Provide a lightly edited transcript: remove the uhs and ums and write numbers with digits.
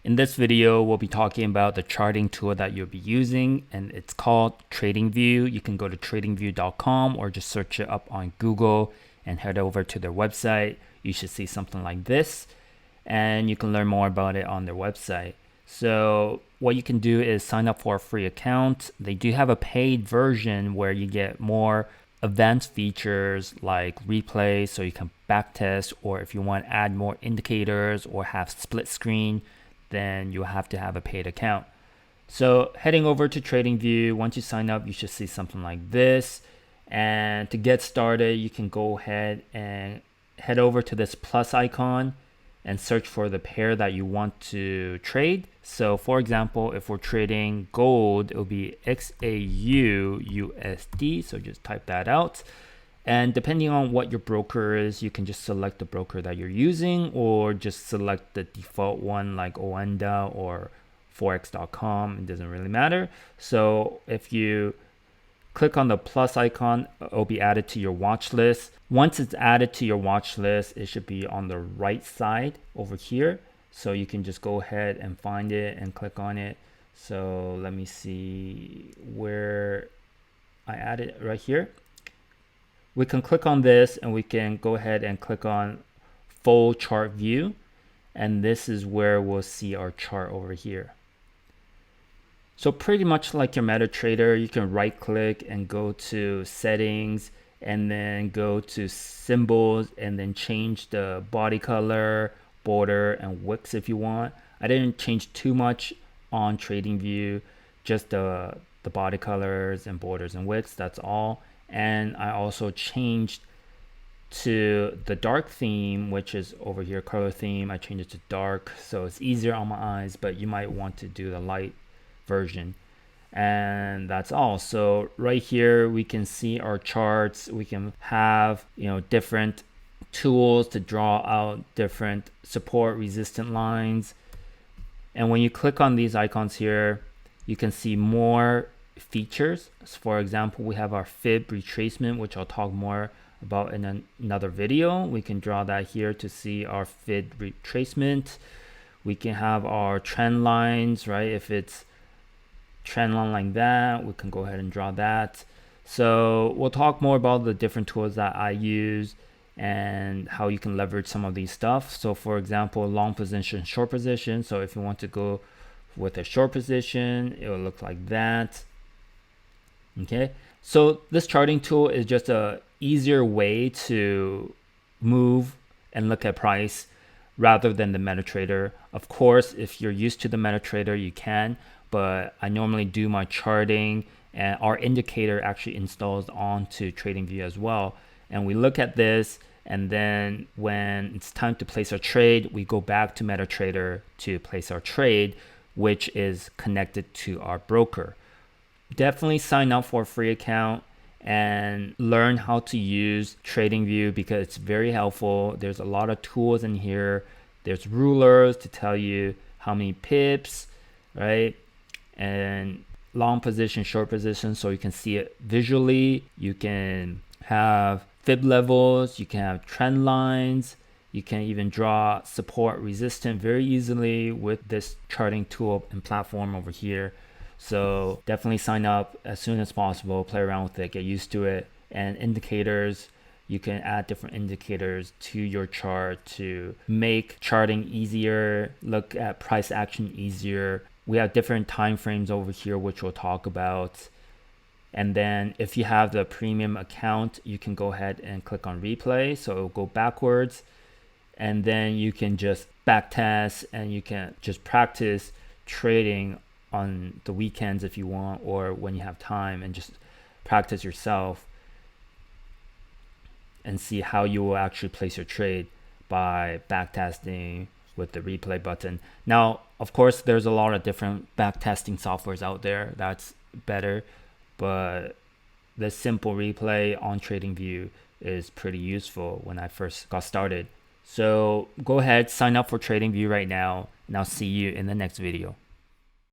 In this video, we'll be talking about the charting tool that you'll be using, and it's called TradingView. You can go to tradingview.com or just search it up on Google and head over to their website. You should see something like this, and you can learn more about it on their website. So what you can do is sign up for a free account. They do have a paid version where you get more advanced features like replay, so you can backtest, or if you want to add more indicators or have split screen, then you have to have a paid account. So heading over to TradingView, once you sign up, you should see something like this. And to get started, you can go ahead and head over to this plus icon and search for the pair that you want to trade. So for example, if we're trading gold, it'll be XAU USD. So just type that out. And depending on what your broker is, you can just select the broker that you're using or just select the default one like Oanda or forex.com. It doesn't really matter. So if you click on the plus icon, it'll be added to your watch list. Once it's added to your watch list, it should be on the right side over here. So you can just go ahead and find it and click on it. So let me see where I added it right here. We can click on this and we can go ahead and click on full chart view. And this is where we'll see our chart over here. So pretty much like your MetaTrader, you can right click and go to settings and then go to symbols and then change the body color, border, and wicks if you want. I didn't change too much on TradingView, just the body colors and borders and wicks, that's all. And I also changed to the dark theme, which is over here, color theme. I changed it to dark so it's easier on my eyes, but you might want to do the light version. And that's all. So right here we can see our charts. We can have different tools to draw out different support resistant lines. And when you click on these icons here, you can see more features. So for example, we have our fib retracement, which I'll talk more about in another video. We can draw that here to see our fib retracement. We can have our trend lines, right? If it's trend line like that, we can go ahead and draw that. So we'll talk more about the different tools that I use and how you can leverage some of these stuff. So for example, long position, short position. So if you want to go with a short position, it will look like that. Okay, so this charting tool is just a easier way to move and look at price rather than the MetaTrader. Of course, if you're used to the MetaTrader, you can, but I normally do my charting and our indicator actually installs onto TradingView as well. And we look at this, and then when it's time to place our trade, we go back to MetaTrader to place our trade, which is connected to our broker. Definitely sign up for a free account and learn how to use TradingView because it's very helpful. There's a lot of tools in here. There's rulers to tell you how many pips, right? And long position, short position, so you can see it visually. You can have fib levels, you can have trend lines, you can even draw support resistance very easily with this charting tool and platform over here. So definitely sign up as soon as possible, play around with it, get used to it. And indicators, you can add different indicators to your chart to make charting easier, look at price action easier. We have different time frames over here, which we'll talk about. And then if you have the premium account, you can go ahead and click on replay. So it'll go backwards. And then you can just back test and you can just practice trading on the weekends if you want, or when you have time, and just practice yourself and see how you will actually place your trade by backtesting with the replay button. Now, of course, there's a lot of different backtesting softwares out there that's better, but the simple replay on TradingView is pretty useful when I first got started. So go ahead, sign up for TradingView right now, and I'll see you in the next video.